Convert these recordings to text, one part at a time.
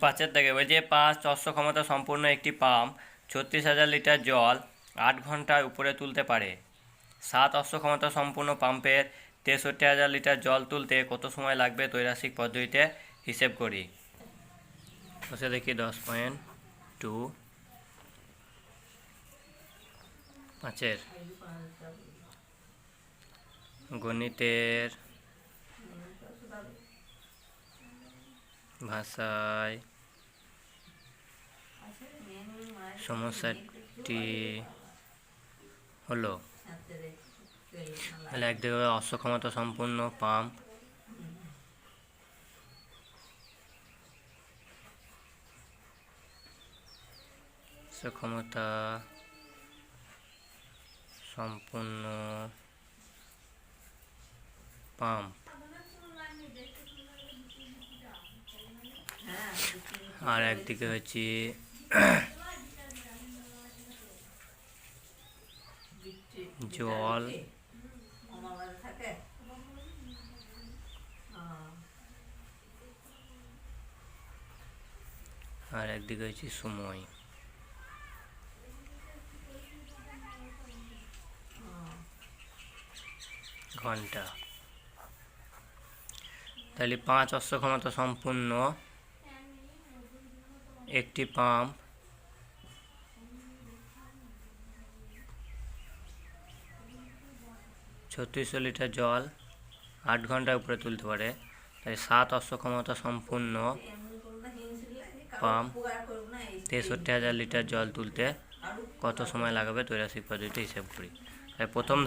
পাঁচের থেকে বলছে 5 500 ক্ষমতা সম্পূর্ণ একটি পাম্প 36,000 লিটার জল 8 ঘন্টার উপরে তুলতে পারে। 7 500 ক্ষমতা সম্পূর্ণ পাম্পের 63,000 লিটার জল তুলতে কত সময় লাগবে ত্রৈরাসিক পদ্ধতিতে হিসেব করি। বসে দেখি 10.2 পাঁচের গণিতের ভাষায় সমস্যাটি হলো তাহলে একদিকে অক্ষমতা সম্পূর্ণ পাম্প ক্ষমতা সম্পূর্ণ পাম্প আর একদিকে হচ্ছে জল আর একদিকে হচ্ছে সময় ঘন্টা। তাহলে 5 500 ক্ষমতা সম্পূর্ণ একটি পাম্প 3600 লিটার জল 8 ঘন্টার উপরে তুলতে পারে। তাই 7 500 ক্ষমতা সম্পূর্ণ পাম্প 63,000 লিটার জল তুলতে কত সময় লাগাবে ত্রৈরাসিক পদ্ধতিতে হিসাব করি। তাই প্রথম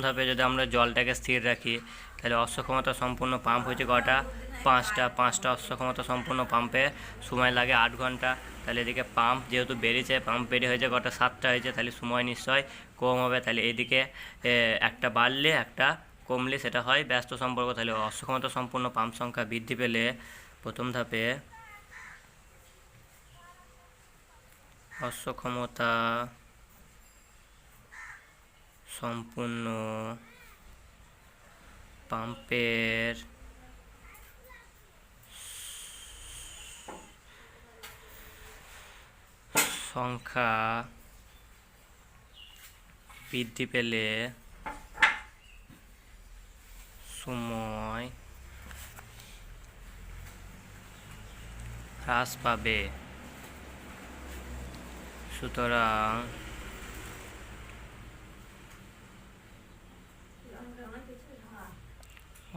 ধাপে যদি আমরা জলটাকে স্থির রাখি তাহলে অক্ষমতা সম্পূর্ণ পাম্প হচ্ছে কটা, 5টা অক্ষমতা সম্পূর্ণ পাম্পে সময় লাগে 8 ঘন্টা। তাহলে এদিকে পাম্প যেহেতু বেড়েছে, পাম্প বেড়ে হয়েছে কটা, 7টা হয়েছে, তাহলে সময় নিশ্চয় কম হবে। তাহলে এদিকে একটা বাড়লে একটা কমলে সেটা হয় ব্যস্ত সম্পর্ক। তাহলে অক্ষমতা সম্পূর্ণ পাম্প সংখ্যা বৃদ্ধি পেলে প্রথম ধাপে অক্ষমতা সম্পূর্ণ পাম্পের সংখ্যা বৃদ্ধি পেলে সময় হ্রাস পাবে। সুতরাং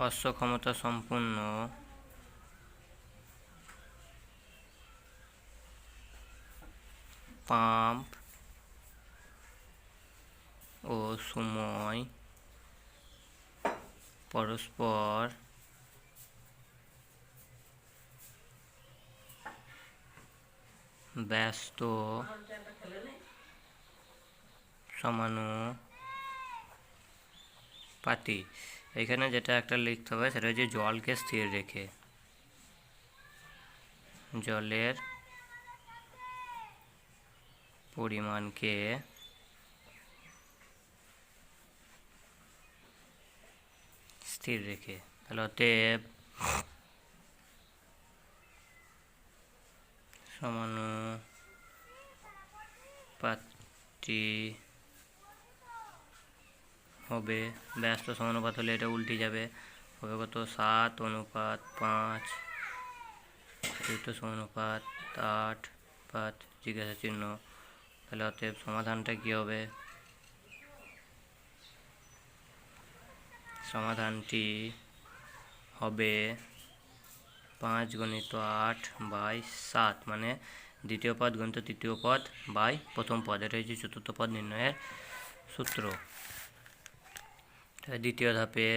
অক্ষমতা সম্পূর্ণ পাম্প ও সময় পরস্পর ব্যস্ত সমানুপাতি। এখানে যেটা একটা লিখতে হবে সেটা হচ্ছে জলকে স্থির রেখে, জলের পরিমাণকে স্থির রেখে। তাহলে অতএব সমানুপাতি হবে, ব্যস্ত সমানুপাত হলে এটা উল্টে যাবে, হবে কত 7:5, দ্রুত সমানুপাত 8 জিজ্ঞাসা চিহ্ন। তাহলে অতএব সমাধানটা কি হবে, সমাধানটি হবে 5 × 8/7 মানে দ্বিতীয় পদ গুণিত তৃতীয় পদ বাই প্রথম পদ। এটা হচ্ছে চতুর্থ পদ নির্ণয়ের সূত্র। দ্বিতীয় ধাপে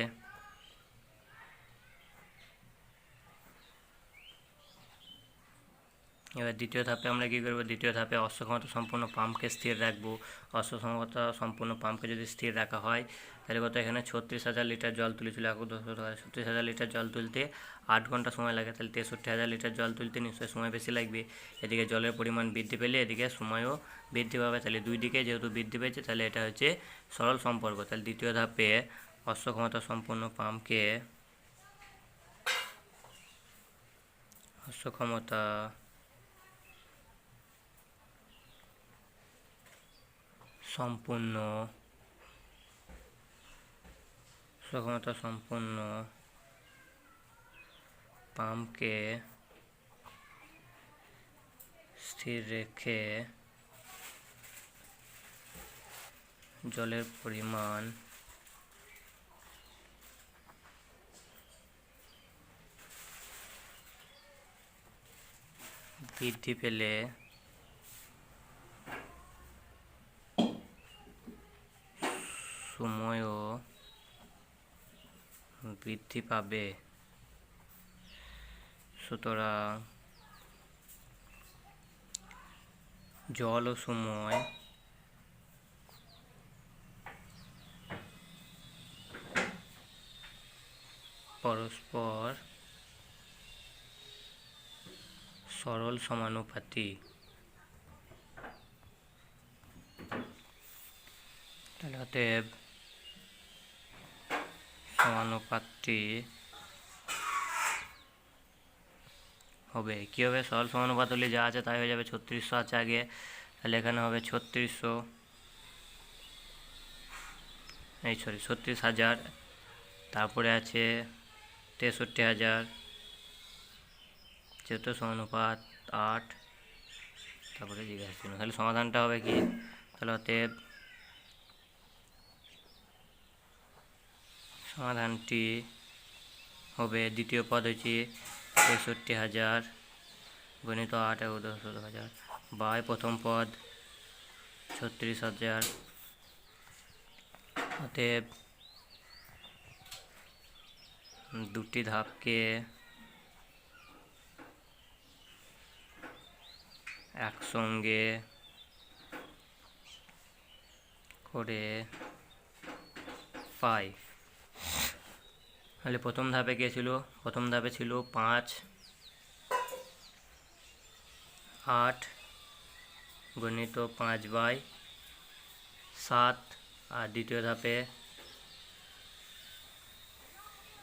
আমরা কী করবো, দ্বিতীয় ধাপে অক্ষমতা সম্পূর্ণ পাম্পকে স্থির রাখবো। অক্ষমতা সম্পূর্ণ পাম্পকে যদি স্থির রাখা হয় তাহলে কত, এখানে 36,000 লিটার জল তুলেছিল, 36,000 লিটার জল তুলতে 8 ঘন্টা সময় লাগে। তাহলে 63,000 লিটার জল তুলতে নিশ্চয়ই সময় বেশি লাগবে। এদিকে জলের পরিমাণ বৃদ্ধি পেলে এদিকে সময়ও বৃদ্ধি পাবে। তাহলে দুই দিকে যেহেতু বৃদ্ধি পেয়েছে তাহলে এটা হচ্ছে সরল সম্পর্ক। তাহলে দ্বিতীয় ধাপে অশ্বক্ষমতা সম্পন্ন পাম্পকে অশ্বক্ষমতা সম্পন্ন পাম্পকে স্থির রেখে জলের পরিমাণ বৃদ্ধি পেলে সময়ও বৃদ্ধি পাবে। সুতরাং জল ও সময় পরস্পর সরল সমানুপাতি। তাহলে অতএব সমানুপাতটি হবে কী হবে? সরল সমানুপাত হলে যা আছে তাই হয়ে যাবে। 3600 আছে আগে, তাহলে এখানে হবে 36,000। তারপরে আছে 63,000, যেহেতু সমানুপাত 8। তারপরে জিজ্ঞাসা চিহ্ন। তাহলে সমাধানটা হবে কি? তাহলে অতএব সমাধানটি হবে, দ্বিতীয় পদ হচ্ছে 63,000 গণিত 8 এবং 10,000 বাই প্রথম পদ 36,000। অতএব দুটি ধাপকে একসঙ্গে করে পাই। তাহলে প্রথম ধাপে কে ছিল? প্রথম ধাপে ছিল 5, 8 গণিত 5/7, আর দ্বিতীয় ধাপে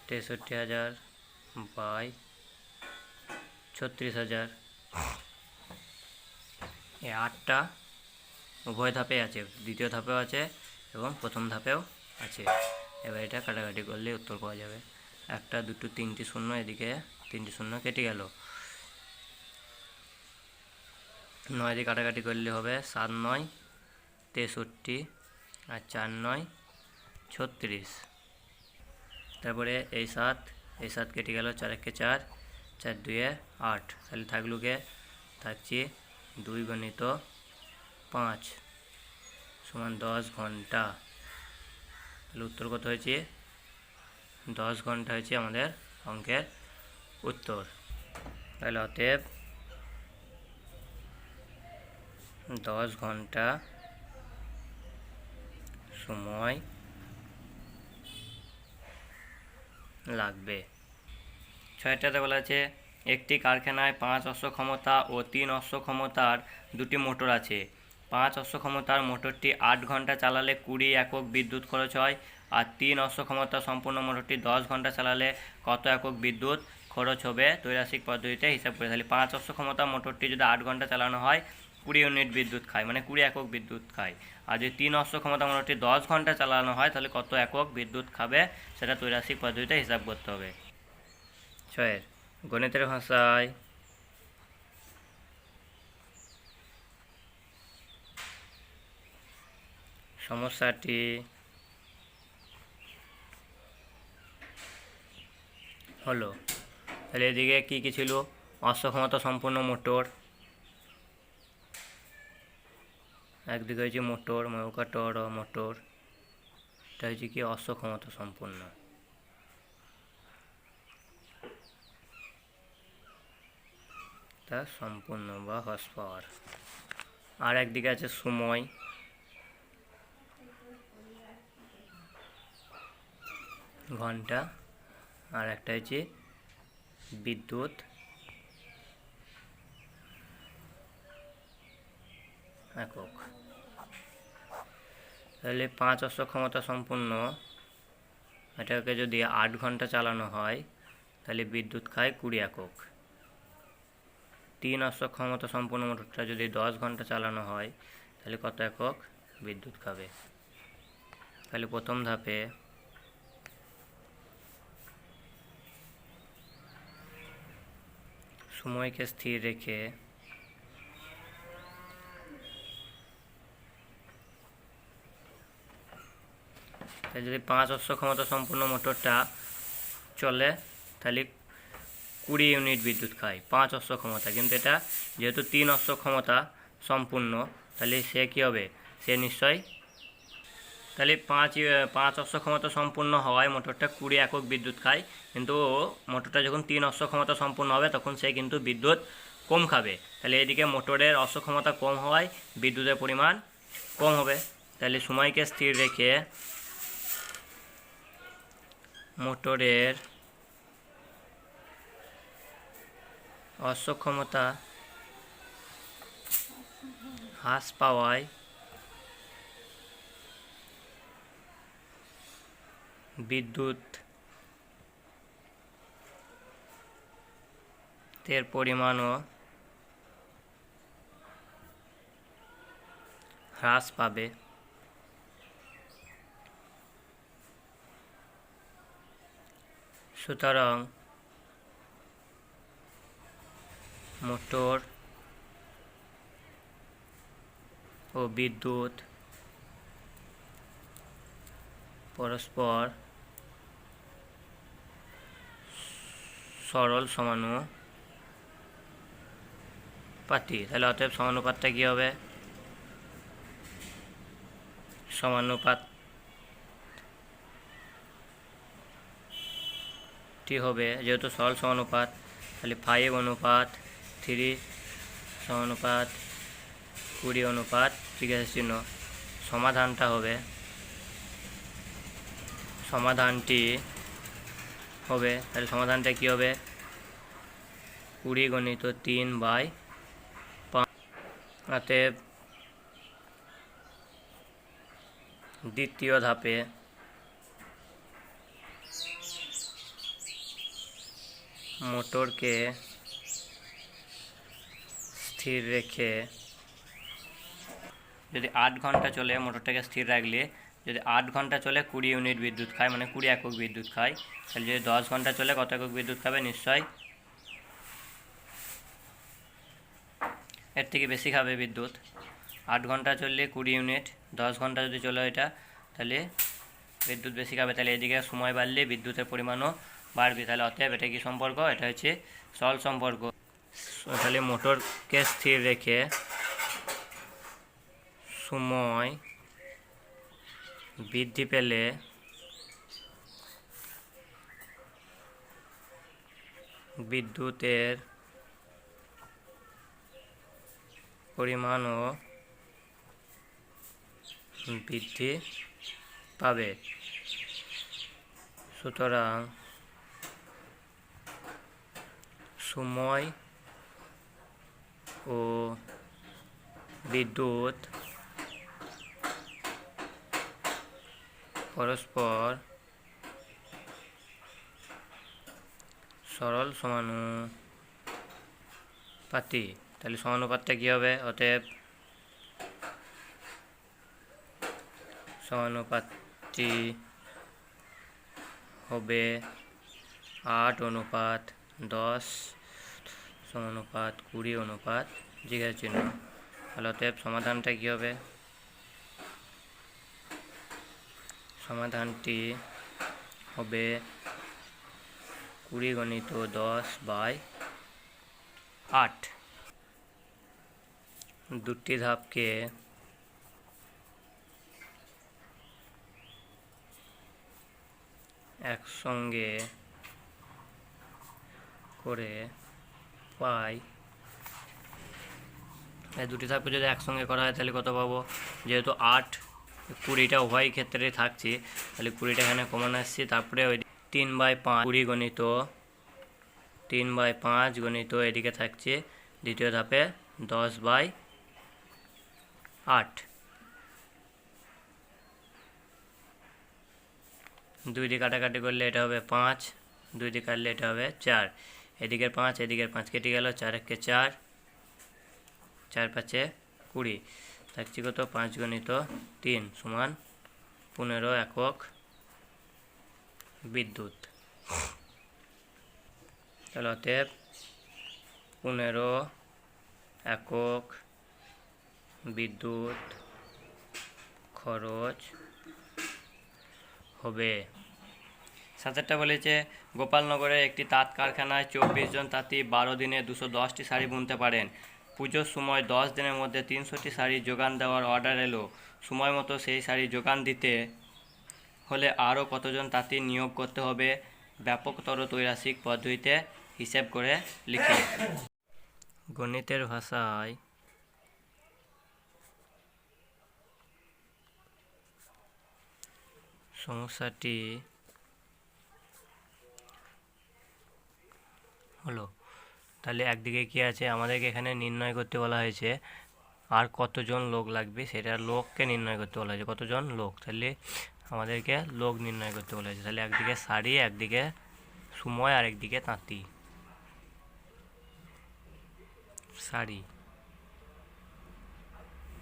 63,000 বাই 36,000। এই 8টা উভয় ধাপে আছে, দ্বিতীয় ধাপেও আছে এবং প্রথম ধাপেও আছে। এবার এটা কাটাকাটি করলে উত্তর পাওয়া যাবে। 1, 2, 3টি শূন্য, এদিকে 3টি শূন্য কেটে গেল। 9 দিয়ে কাটাকাটি করলে হবে 7, 9 63 আর 4, 9 36। তারপরে এই 7 কেটে গেল, 4, 1, 4, 4, 2, 8। তাহলে থাকছে 2 গণিত 5 সমান 10 ঘন্টা। তাহলে উত্তর কত হয়েছে? 10 ঘন্টা হয়েছে আমাদের অঙ্কের উত্তর। তাহলে অতএব 10 ঘন্টা সময় লাগবে। 6টাতে বলা আছে, একটি কারখানায় 5 অশ্ব ক্ষমতা ও 3 অশ্ব ক্ষমতার দুটি মোটর আছে। 5 অশ্ব ক্ষমতার মোটরটি 8 ঘন্টা চালালে 20 একক বিদ্যুৎ খরচ হয়, আর 3 অশ্ব ক্ষমতা সম্পূর্ণ মোটরটি 10 ঘন্টা চালালে কত একক বিদ্যুৎ খরচ হবে ত্রৈরাশিক পদ্ধতিতে হিসাব করে। তাহলে 5 অশ্ব ক্ষমতা মোটরটি যদি 8 ঘন্টা চালানো হয় 20 ইউনিট বিদ্যুৎ খায়, মানে 20 একক বিদ্যুৎ খায়। আর যদি 3 অশ্ব ক্ষমতা মোটরটি 10 ঘন্টা চালানো হয় তাহলে কত একক বিদ্যুৎ খাবে সেটা ত্রৈরাশিক পদ্ধতিতে হিসাব করতে হবে। 6 গণিতের ভাষায় সমস্যাটি হলো। তাহলে এদিকে কী কী ছিল? অশ্ব ক্ষমতা সম্পূর্ণ মোটর, একদিকে হয়েছে মোটর মৌকাটর ও মোটর, এটা হচ্ছে কি অশ্ব ক্ষমতা সম্পূর্ণ। তা সম্পূর্ণ বা হর্স পাওয়ার। আর একদিকে আছে সময়, ঘন্টা, আর একটা হচ্ছে বিদ্যুৎ একক। তাহলে 5 অশ্ব ক্ষমতা সম্পন্ন এটাকে যদি 8 ঘন্টা চালানো হয় তাহলে বিদ্যুৎ খায় 20 একক। 3 অশ্বক ক্ষমতা সম্পূর্ণ মোটরটা যদি 10 ঘন্টা চালানো হয় তাহলে কত একক বিদ্যুৎ খাবে। তাহলে প্রথম ধাপে সময়কে স্থির রেখে যদি 5 অশ্ব ক্ষমতা সম্পূর্ণ মোটরটা চলে তাহলে 20 ইউনিট বিদ্যুৎ খায় 5 অশ্ব ক্ষমতা, কিন্তু এটা যেহেতু 3 অশ্ব ক্ষমতা সম্পূর্ণ তাহলে সে কী হবে, সে নিশ্চয়ই তাহলে 5 অশ্ব ক্ষমতা সম্পূর্ণ হওয়ায় মোটরটা 20 একক বিদ্যুৎ খায়, কিন্তু মোটরটা যখন 3 অশ্ব ক্ষমতা সম্পূর্ণ হবে তখন সে কিন্তু বিদ্যুৎ কম খাবে। তাহলে এদিকে মোটরের অশ্ব ক্ষমতা কম হওয়ায় বিদ্যুতের পরিমাণ কম হবে। তাহলে সময়কে স্থির রেখে মোটরের অশ্ব ক্ষমতা হ্রাস পাওয়ায় বিদ্যুতের পরিমাণও হ্রাস পাবে। সুতরাং মোটর ও বিদ্যুৎ পরস্পর সরল সমানুপাতি। তাহলে অতএব সমানুপাতটা কী হবে, সমানুপাতটি হবে যেহেতু সরল সমানুপাত তাহলে 5:3 সমানুপাত 20 অনুপাত জিজ্ঞাসা চিহ্ন। সমাধানটি হবে তাহলে সমাধানটা কী হবে, 20 × 3/5। অতএব দ্বিতীয় ধাপে মোটরকে স্থির রেখে যদি 8 ঘন্টা চলে, মোটরটাকে স্থির রাখলে যদি 8 ঘন্টা চলে 20 ইউনিট বিদ্যুৎ খায়, মানে 20 একক বিদ্যুৎ খায়। তাহলে যদি 10 ঘন্টা চলে কত একক বিদ্যুৎ খাবে, নিশ্চয় এর থেকে বেশি খাবে বিদ্যুৎ। 8 ঘন্টা চললে 20 ইউনিট, 10 ঘন্টা যদি চলে এটা তাহলে বিদ্যুৎ বেশি খাবে। তাহলে এদিকে সময় বাড়লে বিদ্যুতের পরিমাণও বাড়বে। তাহলে অতএব এটা কি সম্পর্ক, এটা হচ্ছে সরল সম্পর্ক। তাহলে মোটরকে স্থির রেখে সময় বৃদ্ধি পেলে বিদ্যুতের পরিমাণও বৃদ্ধি পাবে। সুতরাং সময় ও বিদ্যুৎ পরস্পর সরল সমানুপাতি। তাহলে সমানুপাতটা কী হবে, অতএব সমানুপাতটি হবে 8:10 সমানুপাত 20 অনুপাত জিজ্ঞাসা চিহ্ন। তাহলে অতএব সমাধানটা কী হবে, সমাধানটি হবে 20 × 10/8। দুটি ধাপকে একসঙ্গে করে পাই। দুটি ধাপকে যদি একসঙ্গে করা হয় তাহলে কত পাবো, যেহেতু 8 20টা উভয় ক্ষেত্রে থাকছে তাহলে 20টা এখানে কমন আসছে। তারপরে ওই 3/5 3/5 গণিত এদিকে থাকছে দ্বিতীয় ধাপে 10/8। দুই দিয়ে কাটাকাটি করলে এটা হবে 5, দুই দিয়ে কাটলে এটা হবে 4, এদিকের 5 এদিকের 5 কেটে গেল, 4 একে 4, 4 5 20, থাকছে কত 5 গুণিত 3 সমান 15 একক বিদ্যুৎ। তাহলে অতএব 15 একক বিদ্যুৎ খরচ হবে। 7টা বলেছে গোপালনগরের একটি তাঁত কারখানায় 24 জন তাঁতি 12 দিনে 210টি শাড়ি বুনতে পারেন। পুজোর সময় 10 দিনের মধ্যে 300টি শাড়ি যোগান দেওয়ার অর্ডার এলো। সময় মতো সেই শাড়ি যোগান দিতে হলে আরও কতজন তাঁতি নিয়োগ করতে হবে? ব্যাপকতর ত্রৈরাসিক পদ্ধতিতে হিসেব করে লিখি। গণিতের ভাষায় সমস্যাটি হলো, তাহলে একদিকে কি আছে, আমাদেরকে এখানে নির্ণয় করতে বলা হয়েছে আর কতজন লোক লাগবে, সেটা লোককে নির্ণয় করতে বলা হয়েছে, কতজন লোক, তাহলে আমাদেরকে লোক নির্ণয় করতে বলা হয়েছে। তাহলে একদিকে শাড়ি, একদিকে সময়, আর একদিকে তাঁতি। শাড়ি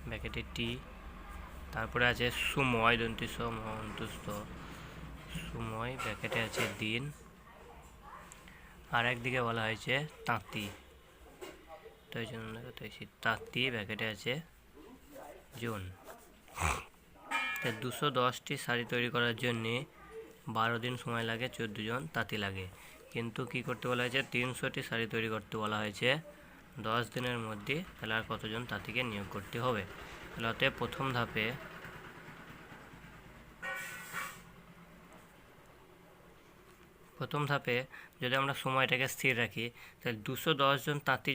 ব্যাকেটে টি, তারপরে আছে সময় দন্তিস মহন্তস্থ, সময় ব্যাকেটে আছে দিন, আর একদিকে বলা হয়েছে তাঁতি, তাই জন্য তাঁতি ব্যাকেটে আছে জুন। 210টি শাড়ি তৈরি করার জন্যে 12 দিন সময় লাগে, 14 জন তাঁতি লাগে। কিন্তু কি করতে বলা হয়েছে, 300টি শাড়ি তৈরি করতে বলা হয়েছে 10 দিনের মধ্যে। তাহলে আর কতজন তাঁতিকে নিয়োগ করতে হবে? তাহলে অতএব প্রথম ধাপে যদি আমরা সময়টাকে স্থির রাখি, তাহলে 210টি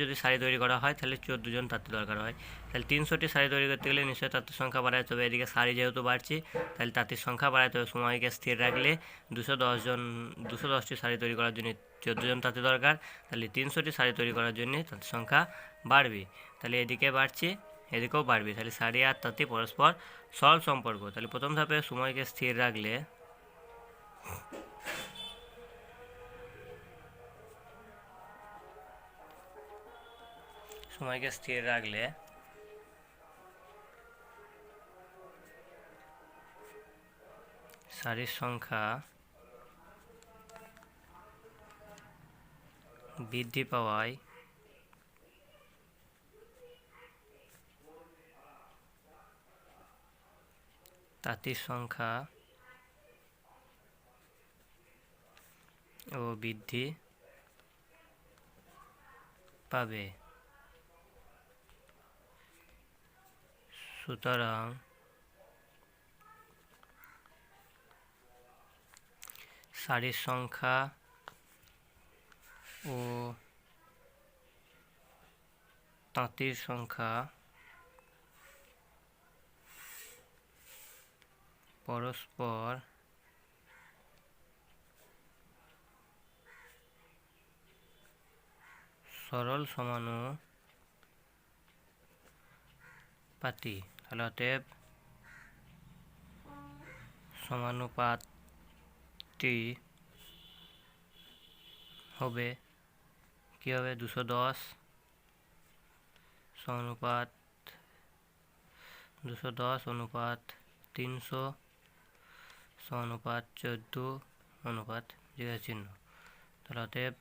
যদি শাড়ি তৈরি করা হয় তাহলে 14 জন তাঁতি দরকার হয়। তাহলে 300টি শাড়ি তৈরি করতে গেলে নিশ্চয়ই তাঁতির সংখ্যা বাড়াতে হবে। এদিকে শাড়ি যেহেতু বাড়ছে, তাহলে তাঁতির সংখ্যা বাড়াতে হবে। সময়কে স্থির রাখলে 210টি শাড়ি তৈরি করার জন্য 14 জন তাঁতি দরকার। তাহলে 300টি শাড়ি তৈরি করার জন্য তাঁতির সংখ্যা বাড়বে। তাহলে এদিকে বাড়ছে, এদিকেও বাড়বে। তাহলে শাড়ি আর তাঁতি পরস্পর সরল সম্পর্ক। তাহলে প্রথম ধাপে সময়কে স্থির রাখলে শাড়ির সংখ্যা বৃদ্ধি পাওয়ায় তাঁতির সংখ্যা ও বৃদ্ধি পাবে। সুতরাং শাড়ির সংখ্যা ও তাঁতির সংখ্যা পরস্পর সরল সমানুপাতি। তাহলে অতএব সমানুপাতটি হবে কি হবে, 210 অনুপাত 300 অনুপাত 14 অনুপাত জিজ্ঞাসা চিহ্ন। তাহলে অতএব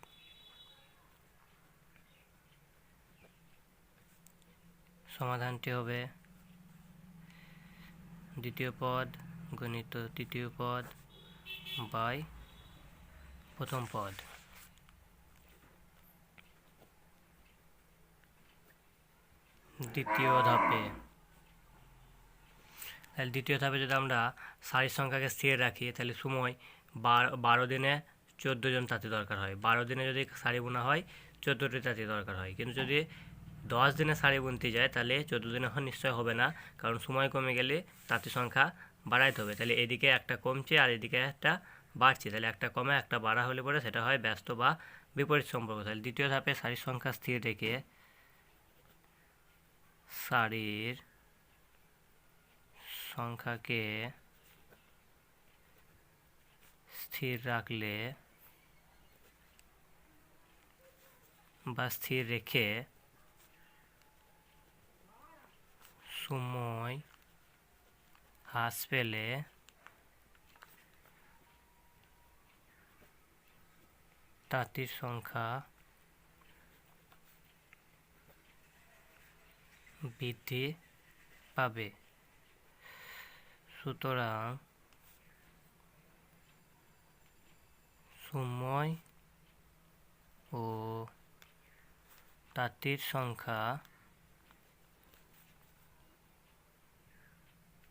সমাধানটি হবে দ্বিতীয় পদ গণিত তৃতীয় পদ বাই প্রথম পদ। দ্বিতীয় ধাপে যদি আমরা শাড়ির সংখ্যাকে স্থির রাখি, তাহলে সময় 12 দিনে 14 জন তাঁতি দরকার হয়। 12 দিনে যদি শাড়ি বোনা হয় 14টি তাঁতি দরকার হয়। কিন্তু যদি 10 দিনে শাড়ি বুনতে যায় তাহলে 14 দিনে নিশ্চয় হবে না, কারণ সময় কমে গেলে তাঁতি সংখ্যা বাড়াইতে হবে। তাহলে এদিকে একটা কমছে আর এদিকে একটা বাড়ছে, তাহলে একটা কমে একটা বাড়া হলে পরে সেটা হয় ব্যস্ত বা বিপরীত সম্পর্ক। তাহলে দ্বিতীয় ধাপে শাড়ির সংখ্যা স্থির রেখে শাড়ির সংখ্যাকে স্থির রাখলে বা স্থির রেখে সময় হ্রাস পেলে তাঁতির সংখ্যা বৃদ্ধি পাবে। সুতরাং সময় ও তাঁতির সংখ্যা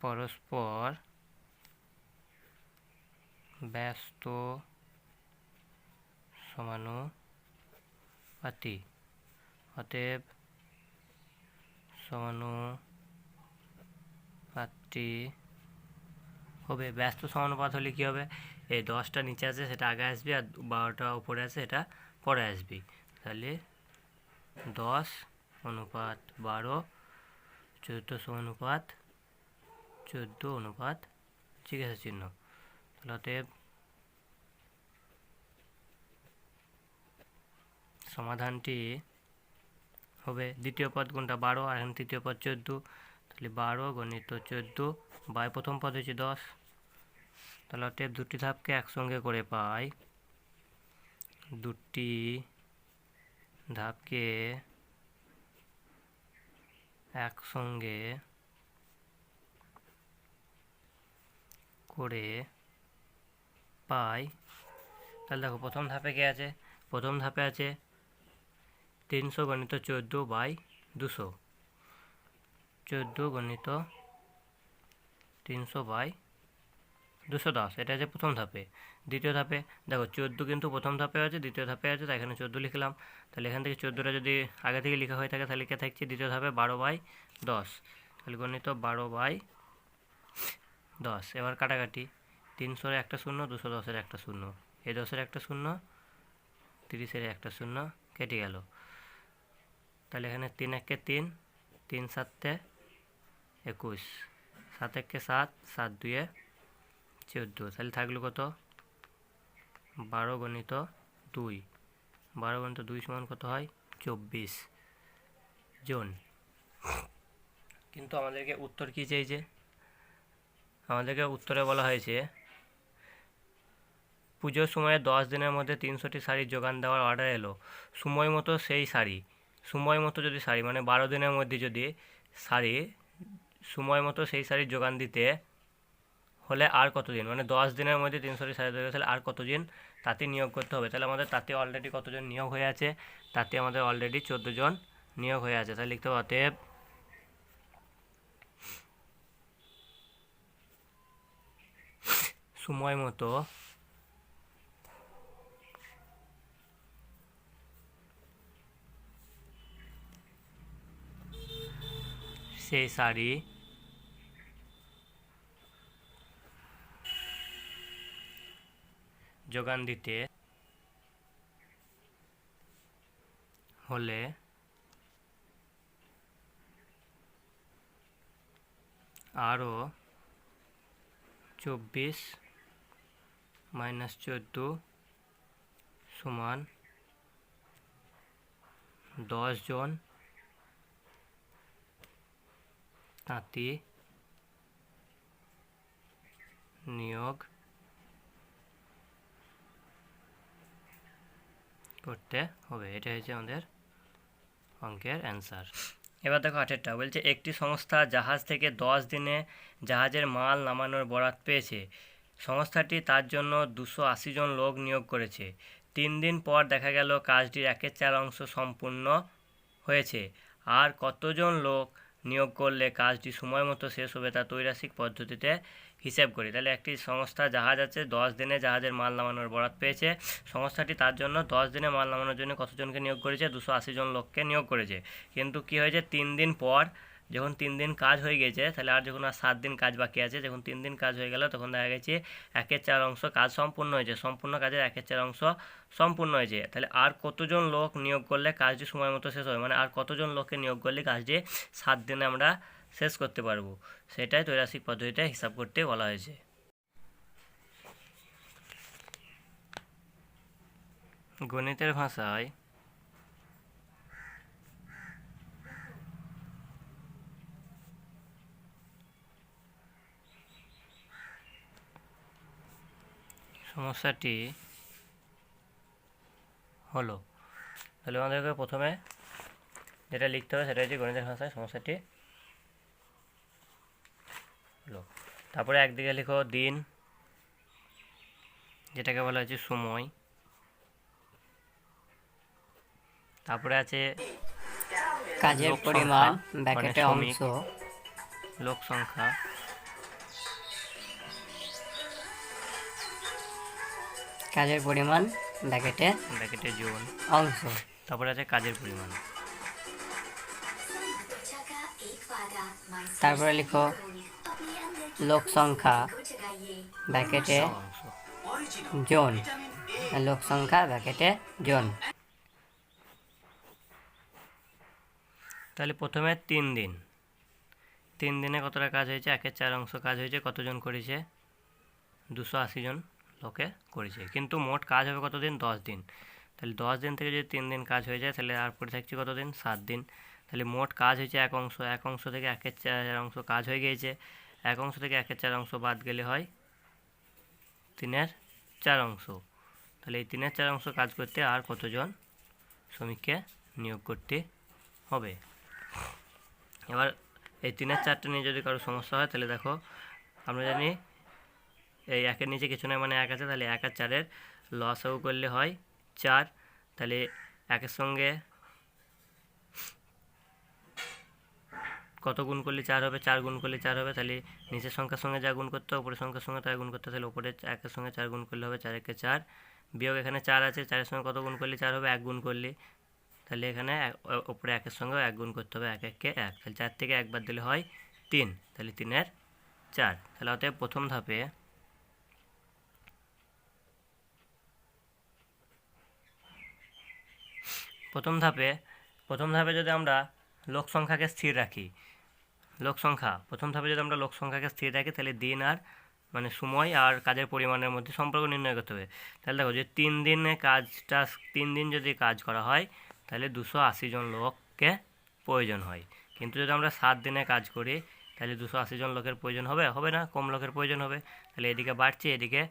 পরস্পর ব্যস্ত সমানুপাতি। অতএব সমানুপাতি হবে। ব্যস্ত সমানুপাত হলে কী হবে, এই 10টা নিচে আছে সেটা আগে আসবে, আর 12টা উপরে আছে এটা পরে আসবে। তাহলে 10:12, 14:14 জিজ্ঞাসা চিহ্ন। তাহলে অতএব সমাধানটি হবে দ্বিতীয় পদ কোনটা 12, আর এখানে তৃতীয় পদ 14। তাহলে 12 × 14 বাই প্রথম পদ হচ্ছে 10। তাহলে অতএব দুটি ধাপকে একসঙ্গে করে পাই, দুটি ধাপকে একসঙ্গে করে পাই। তাহলে দেখো প্রথম ধাপে কে আছে, প্রথম ধাপে আছে 300 × 14/200, 14 × 300/210, এটা আছে প্রথম ধাপে। দ্বিতীয় ধাপে দেখো 14 কিন্তু প্রথম ধাপে আছে, দ্বিতীয় ধাপে আছে, তাই এখানে 14 লিখলাম। তাহলে এখান থেকে 14টা যদি আগে থেকে লেখা হয়ে থাকে তাহলে কে থাকছে দ্বিতীয় ধাপে 12/10, তাহলে গণিত 12/10। এবার কাটাকাটি, 300-এর একটা শূন্য, 210-এর একটা শূন্য, এই 10-এর একটা শূন্য, 30-এর একটা শূন্য কেটে গেল। তাহলে এখানে 3 1 3, 3 7 21, 7 1 7, 7 2 14। তাহলে থাকলো কত 12 × 2, 12 × 2 সমান কত হয় 24 জন। কিন্তু আমাদেরকে উত্তর কী চেয়েছে, আমাদেরকে উত্তরে বলা হয়েছে পুজোর সময়ে 10 দিনের মধ্যে 300টি শাড়ি যোগান দেওয়ার অর্ডার এলো। সময় মতো সেই শাড়ি, সময় মতো যদি শাড়ি মানে 12 দিনের মধ্যে যদি শাড়ি সময় মতো সেই শাড়ির যোগান দিতে হলে আর কতদিন, মানে 10 দিনের মধ্যে 300টি শাড়ি তৈরি হলে আর কতদিন তাঁতি নিয়োগ করতে হবে। তাহলে আমাদের তাঁতি অলরেডি কতজন নিয়োগ হয়ে আছে, তাঁতি আমাদের অলরেডি 14 জন নিয়োগ হয়ে আছে। তাহলে লিখতে হবে অতএব সময় মতো সেই শাড়ি যোগান দিতে হলে আরও 24 - 14 সমান 10 জন তাঁতি নিয়োগ করতে হবে। এটা হচ্ছে আমাদের অঙ্কের অ্যান্সার। এবার দেখো 8টা বলছে একটি সংস্থা জাহাজ থেকে 10 দিনে জাহাজের মাল নামানোর বরাত পেয়েছে। সংস্থাটি তার জন্য 280 জন লোক নিয়োগ করেছে। 3 দিন পর দেখা গেল কাজটির 1/4 অংশ সম্পূর্ণ হয়েছে। আর কতজন লোক নিয়োগ করলে কাজটি সময় মতো শেষ হবে তা ত্রৈমাসিক পদ্ধতিতে হিসেব করি। তাহলে একটি সংস্থা জাহাজ আছে, 10 দিনে জাহাজের মাল নামানোর বরাত পেয়েছে। সংস্থাটি তার জন্য 10 দিনে মাল নামানোর জন্য কতজনকে নিয়োগ করেছে, 280 জন লোককে নিয়োগ করেছে। কিন্তু কি হয়েছে 3 দিন পর যখন 3 দিন কাজ হয়ে গেছে, তাহলে আর যখন আর 7 দিন কাজ বাকি আছে, যখন 3 দিন কাজ হয়ে গেল তখন দেখা গেছে 1/4 অংশ কাজ সম্পূর্ণ হয়েছে, সম্পূর্ণ কাজের 1/4 অংশ সম্পূর্ণ হয়েছে। তাহলে আর কতজন লোক নিয়োগ করলে কাজটি সময় মতো শেষ হবে, মানে আর কতজন লোককে নিয়োগ করলে কাজটি 7 দিনে আমরা শেষ করতে পারবো, সেটাই ত্রৈমাসিক পদ্ধতিতে হিসাব করতে বলা হয়েছে। গণিতের ভাষায় সমস্যাটি হলো, তাহলে আমাদেরকে প্রথমে যেটা লিখতে হবে সেটা হচ্ছে গণিতের ভাষায় সমস্যাটি হলো। তারপরে একদিকে লিখো দিন, যেটাকে বলা হচ্ছে সময়। তারপরে আছে কাজের পরিমাণ ব্র্যাকেটে শ্রমিক, অংশ, লোক সংখ্যা। কাজের পরিমাণ ব্র্যাকেটে জন অংশ। তারপরে আছে কাজের পরিমাণ। তারপরে লিখো লোক সংখ্যা ব্র্যাকেটে অংশ। জন, লোক সংখ্যা ব্র্যাকেটে জন। তাহলে প্রথমে 3 দিন, 3 দিনে কতটা কাজ হয়েছে? 1/4 অংশ কাজ হয়েছে। কতজন করেছে? 280 জন লোকে করেছে। কিন্তু মোট কাজ হবে কতদিন? 10 দিন। তাহলে 10 দিন থেকে যদি 3 দিন কাজ হয়ে যায় তাহলে আর পরে থাকছে কতদিন? 7 দিন। তাহলে মোট কাজ হয়েছে 1 অংশ, 1 অংশ থেকে 1/4 অংশ কাজ হয়ে গিয়েছে। 1 অংশ থেকে 1/4 অংশ বাদ গেলে হয় 3/4 অংশ। তাহলে এই 3/4 অংশ কাজ করতে আর কতজন শ্রমিককে নিয়োগ করতে হবে? এবার এই 3/4 নিয়ে যদি কারো সমস্যা হয় তাহলে দেখো, আমরা জানি এই 1-এর নিচে কিছু নয় মানে 1 আছে, তাহলে 1 আর 4-এর লসাগু করলে হয় 4। তাহলে 1-এর সঙ্গে কত গুণ করলে 4 হবে? 4 গুণ করলে 4 হবে। তাহলে নিচের সংখ্যার সঙ্গে যা গুণ করতে হবে উপরের সংখ্যার সঙ্গে তাই গুণ করতে হবে। তাহলে উপরে 1-এর সঙ্গে 4 গুণ করলে হবে 4 একে 4, বিয়োগ এখানে 4 আছে, 4-এর সঙ্গে কত গুণ করলে 4 হবে? 1 গুণ করলে। তাহলে এখানে উপরে 1-এর সঙ্গেও 1 গুণ করতে হবে, 1 একে 1। তাহলে 4 থেকে 1 বাদ দিলে হয় 3। তাহলে 3/4। তাহলে অতএব প্রথম ধাপে প্রথম ধাপে যদি আমরা লোক সংখ্যাকে স্থির রাখি, প্রথম ধাপে যদি আমরা লোক সংখ্যাকে স্থির রাখি তাহলে দিন আর মানে সময় আর কাজের পরিমাণের মধ্যে সম্পর্ক নির্ণয় করতে হবে। তাহলে দেখো যে 3 দিনে কাজটা 3 দিন যদি কাজ করা হয় তাহলে 280 জন লোককে প্রয়োজন হয়। কিন্তু যদি আমরা 7 দিনে কাজ করি তাহলে 280 জন লোকের প্রয়োজন হবে না, কম লোকের প্রয়োজন হবে। তাহলে এদিকে বাড়ছি, এদিকে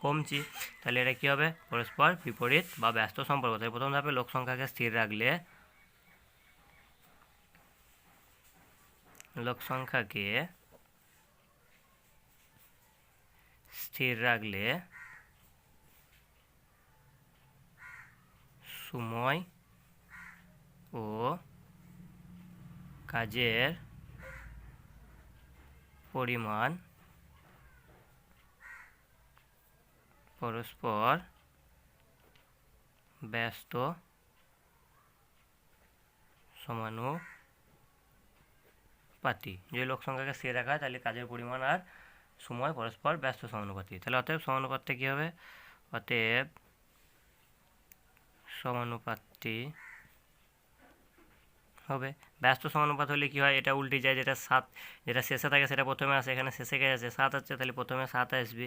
কমছি। তাহলে এটা কী হবে? পরস্পর বিপরীত বা ব্যস্ত সম্পর্ক। তাই প্রথম ধাপে লোক সংখ্যাকে স্থির রাখলে সময় ও কাজের পরিমাণ পরস্পর ব্যস্ত সমানুপাতি। যে লোক সংখ্যাকে স্থির রাখা হয় তাহলে কাজের পরিমাণ আর সময় পরস্পর ব্যস্ত সমানুপাতি। তাহলে অতএব সমানুপাতটা কী হবে? অতএব সমানুপাতটি হবে, ব্যস্ত সমানুপাত হলে কী হয়? এটা উল্টে যায়, যেটা শেষে থাকে সেটা প্রথমে আসে। এখানে শেষে গিয়ে আছে 7 আছে, তাহলে প্রথমে 7 আসবে।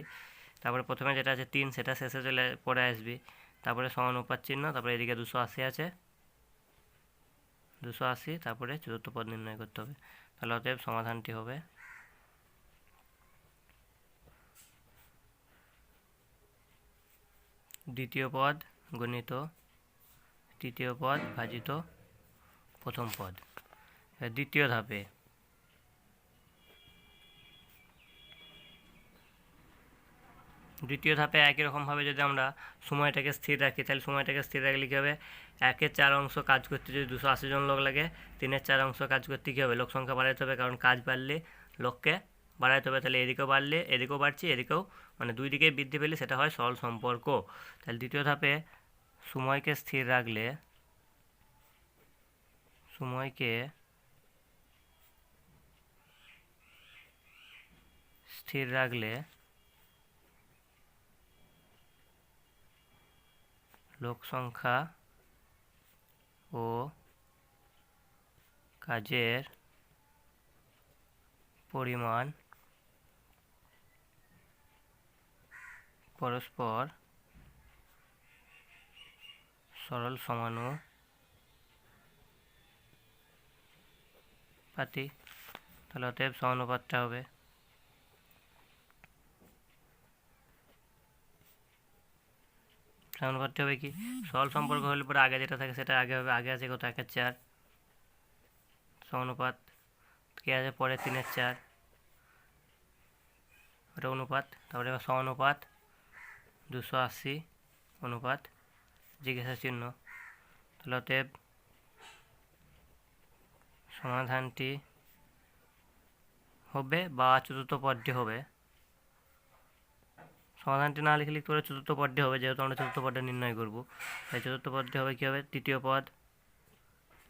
তারপরে প্রথমে যেটা আছে 3 সেটা শেষে চলে পরে আসবে। তারপরে সমানুপাত চিহ্ন, তারপরে এদিকে 280 আছে, 280, তারপরে চতুর্থ পদ নির্ণয় করতে হবে। তাহলে অতএব সমাধানটি হবে দ্বিতীয় পদ গণিত তৃতীয় পদ ভাজিত প্রথম পদ। দ্বিতীয় ধাপে একই রকমভাবে যদি আমরা সময়টাকে স্থির রাখি তাহলে সময়টাকে স্থির রাখলে কী হবে? 1/4 অংশ কাজ করতে যদি 280 জন লোক লাগে, 3/4 অংশ কাজ করতে কী হবে? লোক সংখ্যা বাড়াতে হবে, কারণ কাজ বাড়লে লোককে বাড়াতে হবে। তাহলে এদিকেও বাড়লে এদিকেও বাড়ছে, এদিকেও মানে দুই দিকেই বৃদ্ধি পেলে সেটা হয় সরল সম্পর্ক। তাহলে দ্বিতীয় ধাপে সময়কে স্থির রাখলে লোক সংখ্যা ও কাজের পরিমাণ পরস্পর সরল সমানুপাতি, তাহলে অতএব সমানুপাতটা হবে সমানুপাতটা হবে কি, সরল সম্পর্ক হলে পরে আগে যেটা থাকে সেটা আগে হবে। আগে আছে কত 1/4 সমানুপাত কি আছে পরে 3/4, ওটা অনুপাত। তারপরে এবার সমানুপাত 280 অনুপাত জিজ্ঞাসা চিহ্ন। তাহলে অতএব সমাধানটি হবে বা চতুর্থ পদটি হবে। সমাধানটি না লিখে লিখতে পারে চতুর্থ পদটি হবে, যেহেতু আমরা চতুর্থ পদটা নির্ণয় করব। তাই চতুর্থ পদটি হবে কী হবে, তৃতীয় পদ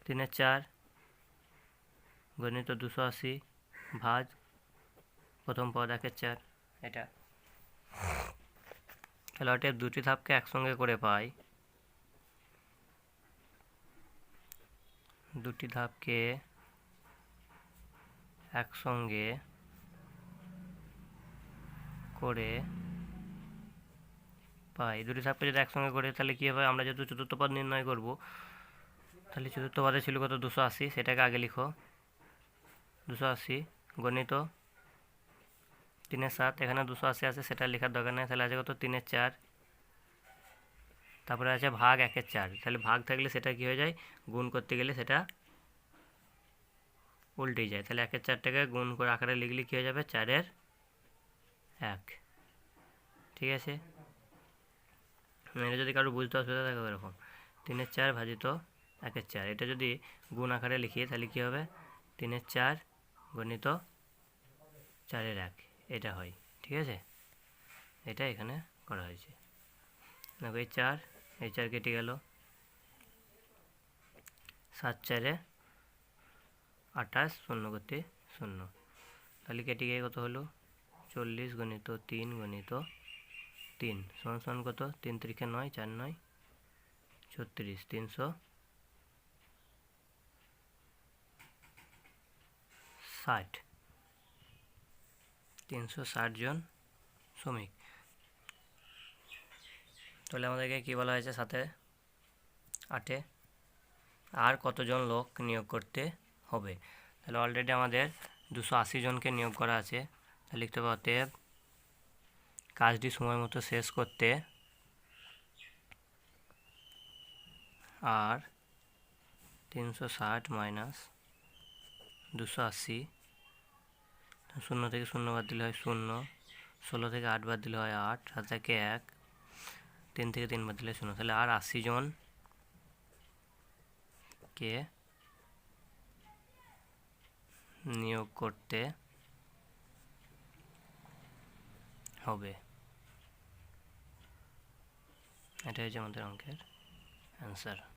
3/4 গণিত 280 ভাজ প্রথম পদ 1/4, এটা। তাহলে অতএব দুটি ধাপকে একসঙ্গে করে পাই, দুটি ধাপকে একসঙ্গে করে পাই। দুটি ধাপকে যদি একসঙ্গে করে তাহলে কী হবে, আমরা যেহেতু চতুর্থ পদ নির্ণয় করব, তাহলে চতুর্থ পদে ছিল কত 280, সেটাকে আগে লিখো 280 গণিত 3/7, এখানে 280 আছে সেটা লেখার দরকার নেই, তাহলে আছে কত 3/4, তারপরে আছে ভাগ 1/4। তাহলে ভাগ থাকলে সেটা কী হয়ে যায়, গুণ করতে গেলে সেটা উল্টেই যায়। তাহলে 1/4টাকে গুণ করে আকারে লিখলে কী হয়ে যাবে, 4/1। ঠিক আছে, এটা যদি কারো বুঝতে অসুবিধা থাকে এরকম 3/4 ভাজিত 1/4, এটা যদি গুণ আকারে লিখি তাহলে কী হবে, 3/4 গণিত 4/1, এটা হয়। ঠিক আছে, এটা এখানে করা হয়েছে। দেখো এই 4 কেটে গেল, 7×4 28, 0 করতে 0, তাহলে কেটে গিয়ে কত হলো 40 গণিত 3 গণিত 3 সমান সমান কত, 3 3 9, 4 9 36, 360 জন শ্রমিক। তাহলে আমাদেরকে কী বলা হয়েছে, 7/8 আর কতজন লোক নিয়োগ করতে হবে। তাহলে অলরেডি আমাদের 280 জনকে নিয়োগ করা আছে। তাহলে লিখতে হবে অতএব কাজটি সময় মতো শেষ করতে আর 360 মাইনাস 280, 0 থেকে 0 বাদ দিলে হয় 0, 16 থেকে 8 বাদ দিলে হয় 8, 7 থেকে 1, 3 থেকে 3 বাদ দিলে 0, তাহলে আর 80 জনকে নিয়োগ করতে হবে। এটাই হচ্ছে আমাদের অঙ্কের অ্যান্সার।